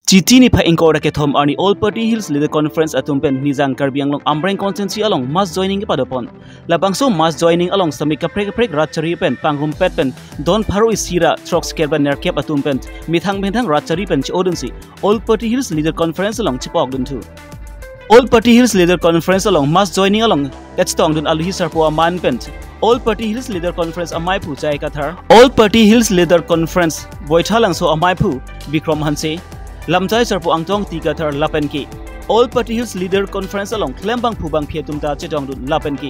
Chiti ni pha ingkora ke thom arni all party hills leader conference atumpen nizang karbiang long Amreng constituency along mass joining ke padopon labangso mass joining along samika prek ratchari pen pangrum pet pen don pharu isira trucks kerban nerkep atumpen mithang ratchari pen chodunsi all party hills leader conference along chipok dun tu all party hills leader conference along mass joining along let's tong dun aluhi sarpo man pen all party hills leader conference amai phu chai kathar all party hills leader conference boithalang so amai phu bikrom hanse lamchai sarpu angtong tikathar lapenki all party hills leader conference along klembang phubang phetumta chetong dun lapenki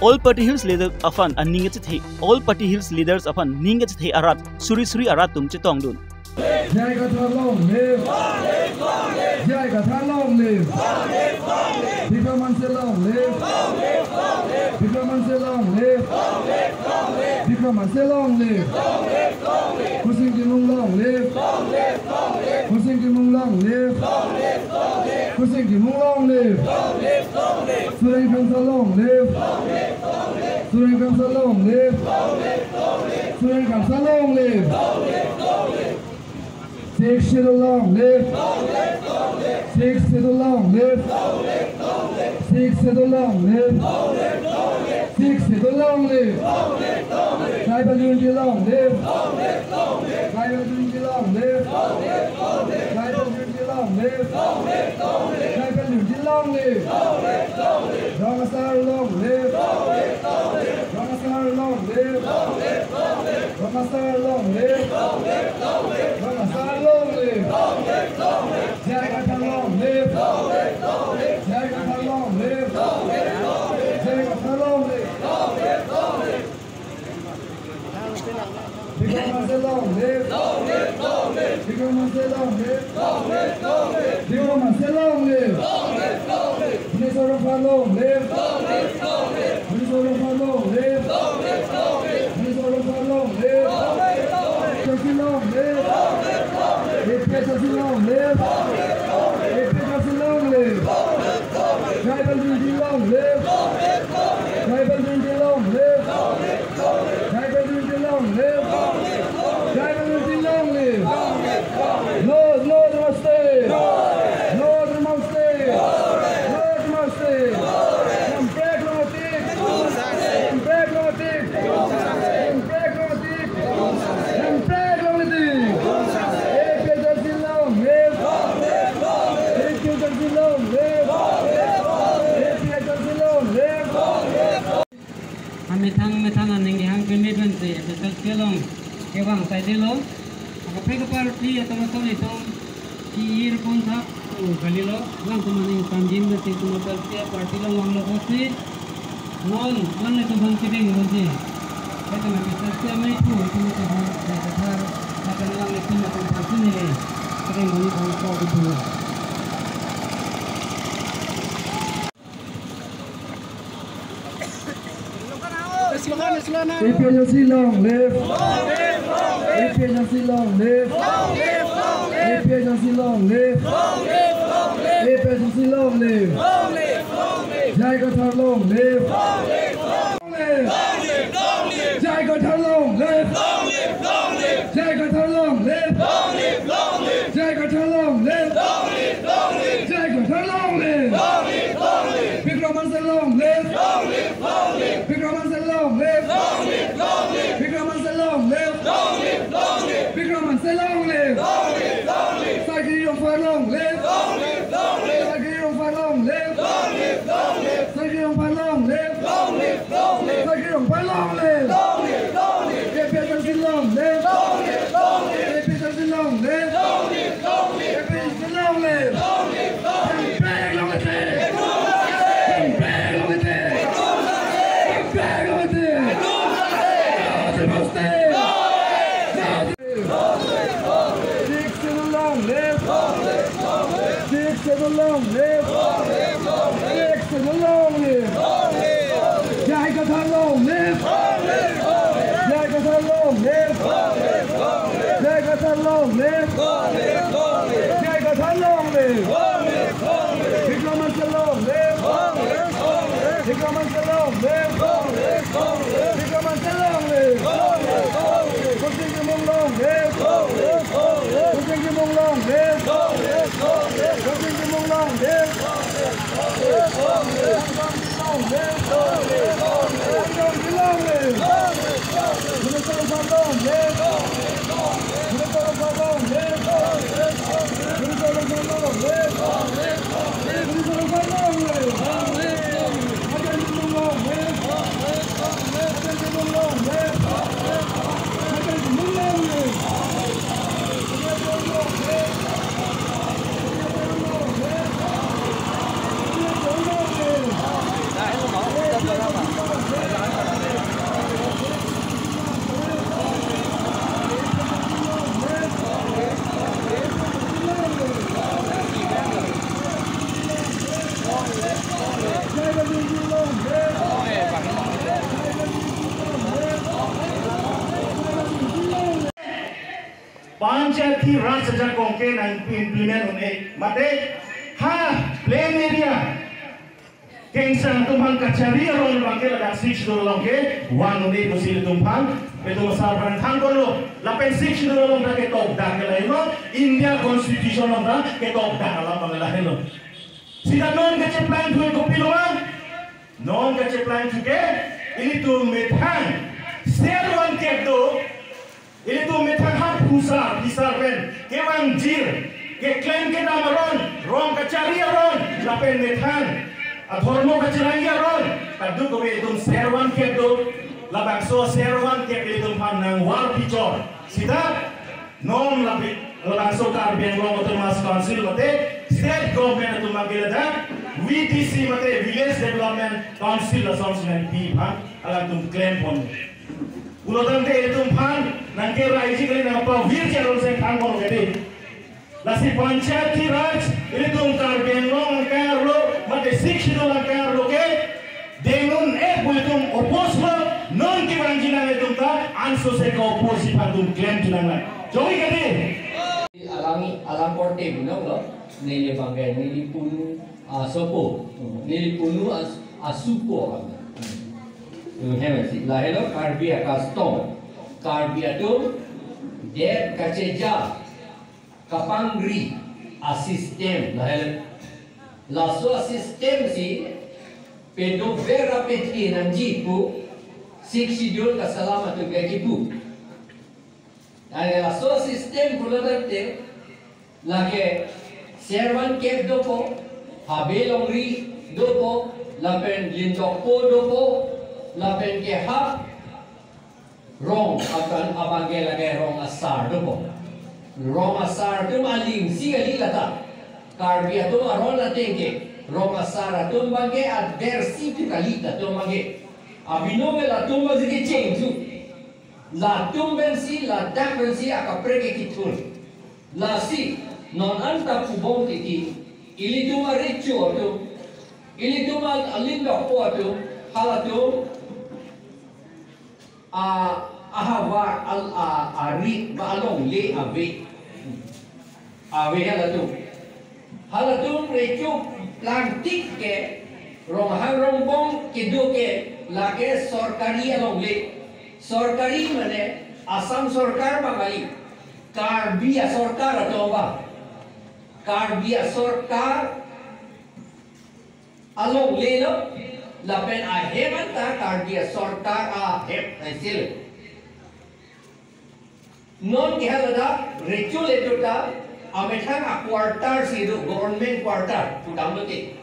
all party hills leader afan aninge chithei all party hills leaders afan ninge chithei arat suri arat tum chetong dun jai kathar long live jai kathar long live people man say long live people man say long live people man say long live kusing kimung long live kusing kimung long live kusing kimung long live sureng kamsa long live sureng kamsa long live sureng kamsa long live six to the long live six to the long live six to the long live six to the long live tribal unity long live tribal unity long live tribal unity long live tribal unity long live Ramasar long live Ramasar long live Ramasar long live Ramasar long live Jai Kathar long live Jai Kathar long live Jai Kathar long live Bikram Manse long live Bikram Manse long live Bikram Manse long live Minnesota long live Minnesota long live Minnesota long live Turkey long live Turkey long live Turkey long live Tribal unity long live Tribal unity long live Tribal unity long live Tribal unity long live Lord must stay Lord must stay Lord must stay Amreng Lotik Amreng Lotik Amreng Lotik Amreng Lotik long live long live Metang aning hang commitment se episode kelong kewang sai dilo aga pega party atau macam itu kiir pun tak galilo lang kumaning panjim de ting kumatal sia party long wang lo kosi non itu bang kiding roji kata nak episode mai tu itu macam kathar akan lang itu macam party ni kering bani bang ko itu APLC long live APLC long live APLC long live APLC long live Jai Kathar long live Jai Kathar long live Jai Kathar long live Jai Kathar long live Jai Kathar long live Bikram Manse long live Bikram Manse long live Bikram Manse long live Bikram Manse long live Sagri Yongfa long live Sagri Yongfa long live Sagri Yongfa long live Sagri Yongfa long live APLC long live APLC long live APLC long live Amreng long live Amreng long live Amreng long live Six to the long live Six to the long live Six to the long live Jai Kathar long live Jai Kathar long live Jai Kathar long live Jai Kathar long live Bikram Manse long live Bikram Manse long live Bikram Manse long live Kusing kimung long live Kusing kimung long live Panchayat की राज सजा कोंके ना implement उन्हें मते हाँ plain area Kengsan tumpang kacari orang bangke ada 6 dolar ke 1 unit musil tumpang itu masal berantang dulu 6 dolar ke top dah ke lain India Constitution orang ke top dah alam bangladesh lo sida non ke plan tu kopi luang non ke plan tu ke ini tu metang serwan ke tu ini tu metang hap pusar pisar pen ke wangjir ke claim ke namaron rom kacari orang lapen metang Adormo kacirangnya ron, kadu kowe itum serwan kedo, labakso serwan kek itum panang war picor. Sida non labakso karbiang long otor mas council mate, state government itum magilada, VDC mate village development council assumption pi pan, alam itum claim pon. Ulotan te itum pan, nangke raiji kali napa wheelchair ron se kan pon gede. Lasi panchayat ki raj, itum karbiang long karlo. Mate 6 dolar kaya loke dengan buitum opos lo non ki banjina itum ta anso se ka opos ipatum claim tunangan jogi kade alam porte bino lo nili bangga nili punu sopo nili punu asupo hemesi la hello karbia custom karbia tu der kaceja kapangri assistem la hello la sua sistem si pedo vera peti nanjipu 6 jul ka salamat tu gajipu ay la sua sistem kulodarte lage servan kep dopo habelongri dopo lapen lindokpo dopo lapen ke ha rong akan abange lage rong asar dopo rong asar tu maling si ali lata Karbia tu arona tenge, Roma Sara tu mage adversi tu kalita tu mage. Abinome la tumba zike chenju, la tumbensi la dambensi akapreke kitul, la si non anta pubong kiki, ili tuma richu tu, ili tuma alinda po tu, halatu ahawar al ari balong le ave halatu. Halatung recu plantik ke romahan rombong kidu ke lage sorkari along le sorkari mane Assam sorkar bangali karbia sorkar atau apa karbia sorkar along le lo lapen aheman ta karbia sorkar ahem hasil non kihalada recu le ta Ametang quarter sido government quarter tu damote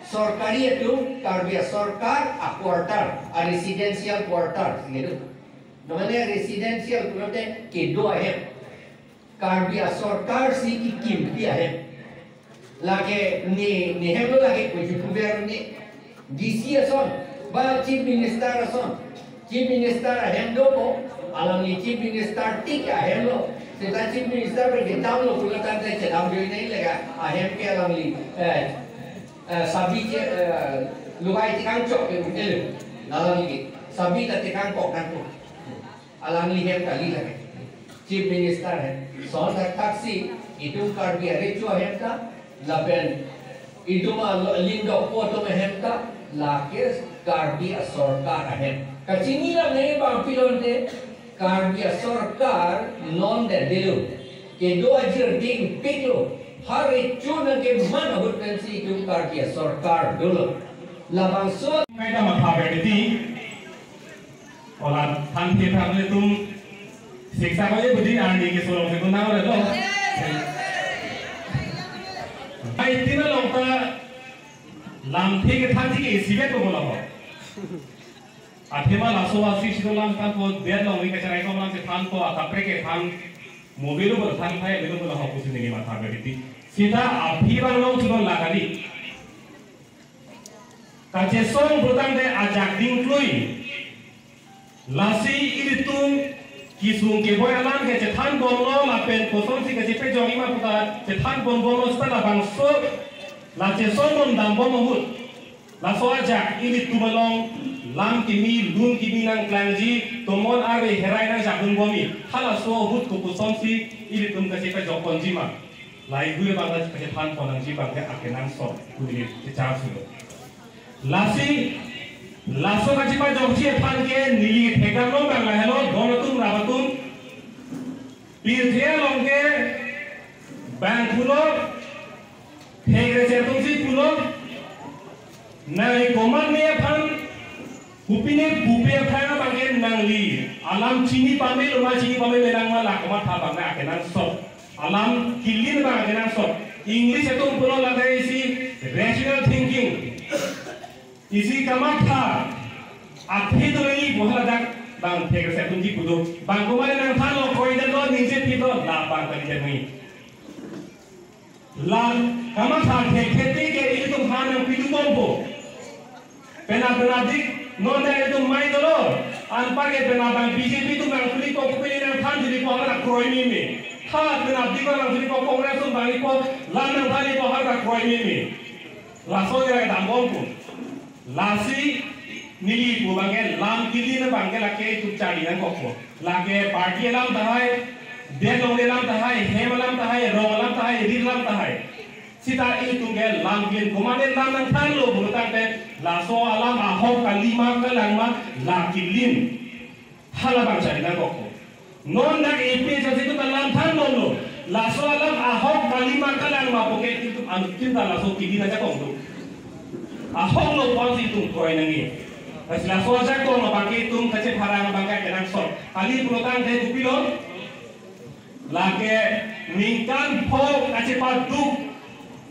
sorkari itu karbia sorkar quarter residential quarter gitu namanya residential kunote kedo ahem karbia sorkar si kim dia ahem lage ni hemlo lage kuji kuber ni DC ason ba chief minister ason chief minister ahem dopo alam ni chief minister tik ahem lo Seta chief minister beritahu lo kulatan saya cakap dia ini lega ahem ke alam li sabi je luai tikang cok ke hotel alam li sabi tak tikang kok nanti alam li hem kali lagi chief minister है soal taksi itu karbia recu ahem ta lapen itu mah lindo foto ahem ta lakes karbia sorkar ahem kacini lah नहीं बांपिलों दे Karbia sorkar non de delu ke do ajir ding piklo hari chuna ke man hut pensi tu karbia sorkar dulu labang so kaida mathabe di ola than the thamle tum शिक्षा को ये बुद्धि आने की सोलों से तो ना हो रहा तो आई तीनों लोग का लांथे के थांची के इसी में तो बोला हो आठेमा लासोवा शिक्षित लोग का को देर लोग इनके चराई को बोला से थान को आकाप्रे के थान मोबाइलों पर थान खाए बिल्कुल बोला हो कुछ नहीं माथा बैठी सीधा अभिमान लोग चुनौन लगानी काजेसों बुतां दे आजाक दिंक्लोई लासी इरितुं kisung ke boy alam ke cetan bonlo la pen kosong si ke cipe jongi ma puta cetan bonlo sta la bangso la ceson dam bom hut la so aja ini tumalong lam kimi lun kimi nang klangji tomon are herai nang jakun bomi hala so hut ku kosong si ini tum ke cipe jokon jima lai gue bangla ke cetan ponang ji bangke akenang so ku ini cecar sulo lasi lasso का चिपा जोखी फान के नीली ठेका लोग बंगला हेलो दोनों तुम रावतुम पीरथे लोग के बैंक पुलो ठेके से तुम सी पुलो नई कोमल में फान कुपिने कुपे फान बंगे नंगली alam चीनी पामे लोमा चीनी पामे मेलांग माला कोमा था बंगे आके नंग सो alam किलिन बंगे नंग सो इंग्लिश है तुम पुलो लगे इसी rational thinking isi kamatha athi to ni bohala dak bang thek se tunji kudo bang ko male nang than lo koi da lo nije thi to la bang ka je ngi la kamatha thek kheti ke ili tum khan nang pidu bombo pena dik no da itu mai do lo an pa ke pena bang bjp tu bang kuli ko pili nang than jili ko ha kroi ni me ha pena dik ko nang jili ko kongres tu bang ko la nang thani ko ha kroi ni me la so ya dam bombo लासी नीली बुबांगे लाम किली न बांगे लाके तुचाड़ी न कोको लाके पार्टी लाम तहाय देर लोगे लाम तहाय हेम लाम तहाय रोग लाम तहाय रीर लाम तहाय सीता इ तुंगे लाम किन कुमारे लाम न थान लो बुलतां पे लासो आलाम आहो कलीमा कलांगमा लाकिलिन हाला बांचाड़ी न कोको नॉन नग एपी जैसे तो लाम थान लो लासो आलाम आहो कलीमा कलांगमा पोके तु अंतिम दा लासो किली न जा Congo ahong lo polisi tum koi nangi asla so aja ko no bangke tum kace pharang bangka kenang so kali protan de dupilo lage ningkan pho kace pa duk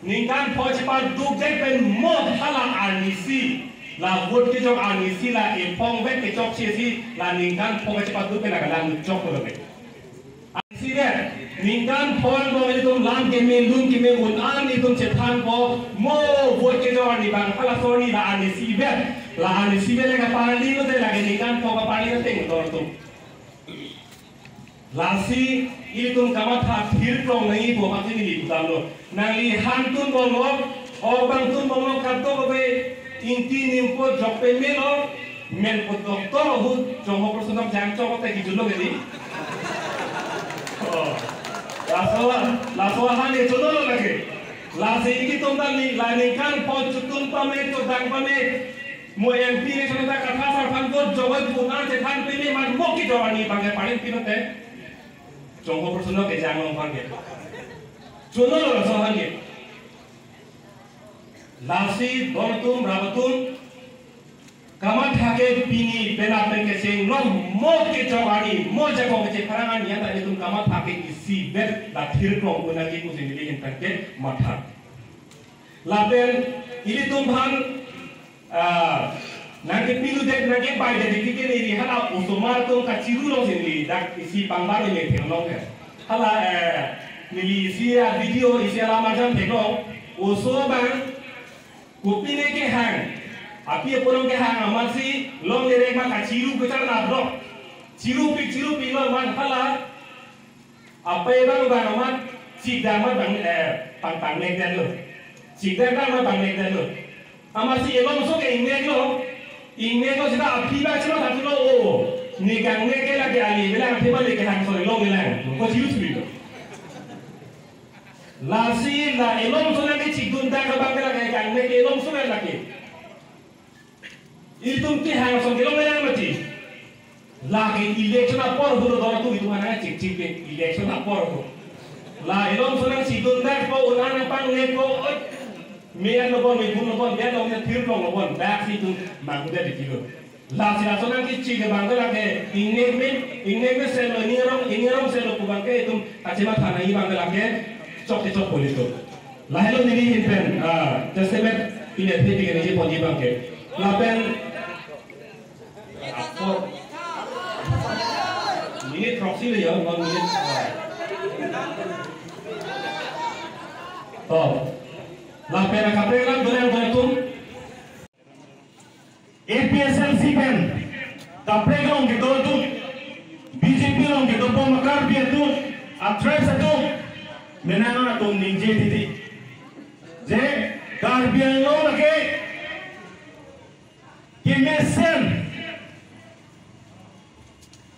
ningkan pho ce pa duk je pen mo hala arnisi la vot ke jok arnisi la e pong ve ke chok che si la ningkan pho kace pa duk pe la galang chok ko be arnisi ningkan phol bo me tum lam ke me lum ke me un an ni tum che than po mo vot ke jo ni bang phala so ni la ani si be le ka parli no de la ke ningkan pho ka parli no teng tor tum la si i tum kama tha thir prong nahi bo ma si ni tam lo nang li han tum bo lo o bang tum bo lo ka to be inti nim po jok pe me lo men po doktor hu jong ho prosonam jang chok te ki julo ke ni laso han ye chodo lage lase iki tonda ni la ni kan po chutun pame to dang pame mo mp ne chota katha sa phan ko jogot bukan se than pe me man mo ki jawani bange pani pinote jongho persono ke jangong phange chodo laso han ye lasi dortum rabatum kama thake pini pena peke sing no mo ke jawani mo jago ke pharangan ya ta tum kama thake isi bet la thir ko guna ki kusin li hintan ke matha laben ili tum bhan nage pilu dek nage pai de ke ni ri hala usumar tum ka chiru lo sin li dak isi pangbar le theng lo ke hala ni li isi video isi ala majam theko uso bang kupine ke hang api porong ke hang amasi long le rek ma ka chiru ke char na bro chiru pi lo man hala apa bang bang amat si damat bang pang nek dan lo si damat bang nek dan lo amasi elong so ke ingnek lo sida api ba chalo thatu lo o ni gang nek ke lagi ali bela api ba le ke hang so long le ko chiru pi lo la si la elong so na ke chikun da ka bang la ke gang nek elong so la ke itum ti hang so ke lo le mati lagi election apor hulu dor tu itu mana cik pe election apor tu la elom sunang si dundar po unan pang ne ko Mian lobon, mipun lobon, dia lobon tir long lobon, back itu bangku dia dikilo. Lasi lasonan kici ke bangku lagi, ingin selo ini orang selo ku bangku itu kacima tanah ini bangku lagi, cok polis tu. Lahelo ini himpen, testament ini titik ini poni bangku. Lapen, minit proxy le ya, 1 minute. Oh. La pera kapera dolen APSLC pen kapre long gitu tu BJP long gitu pemakar dia tu atres tu menangan tu ninje titi je karbian lo lagi kimesen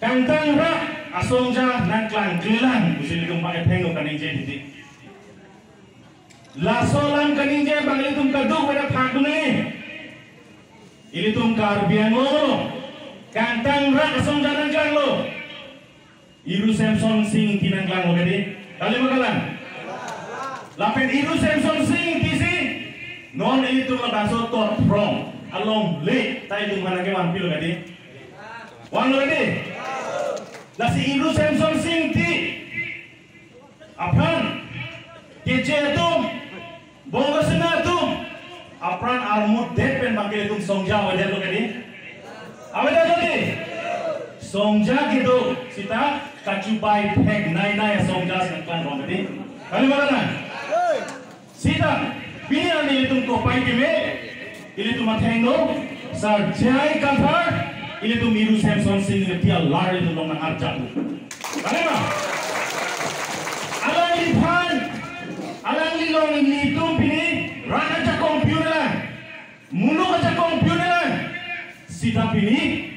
kantang rak asongja nan klan gelang usil gempa epeng kan ninje titi lasolan kaninje bangli tum kaduk pada thakune ini tum karbian lo kantang rak asong jalan klan lo iru Samson sing tinang klan lo gede kali makalan lapen iru Samson sing kisi non ini tum labaso tot from along late tai tum manake wan pilo gede wan lo gede lasi iru Samson sing ti apan kece tum bongo sena tu apran armut det pen bangke tum songja wajar lo kadi aweda tadi songja gitu sita kacupai peg nai songja senaklan rong kadi kali mana sita pilihan ini tum kopai keme ini tum mathengno sarjai kanthar ini tum iru Samson sing dia lari tum nang arja kali mana alai lipan alang lilong ini tum pini rana ca komputer mulu ca komputer sita pini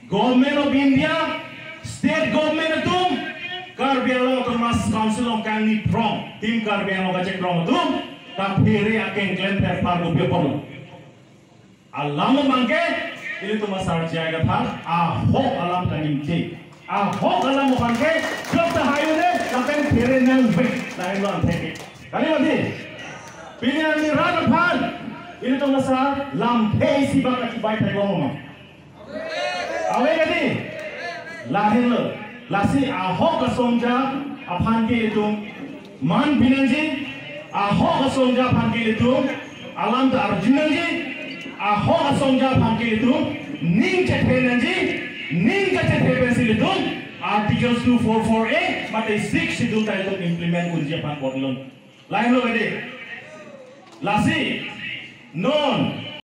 government of India state government tum karbialo termas council of kani from tim karbialo cek from tum tapiri aken klaim per paru biopolo alam mangke ini tu masar jaga thar ahok alam kanim je ahok alam mangke job ta hayune kapen pire nang bek lain lo anteke kali mati pilihan ni rana pan ini tu masa lampe si bang aki baik tak ngomong awe gadi lahin lo lasi ahok kasongja apan ke itu man binanji ahok kasongja apan ke itu alam ta arjunanji ahok kasongja apan ke itu ning cethenanji ning cethen itu articles 244A mate 6 itu ta itu implement kunci apan kodlon lain lo gede lasi non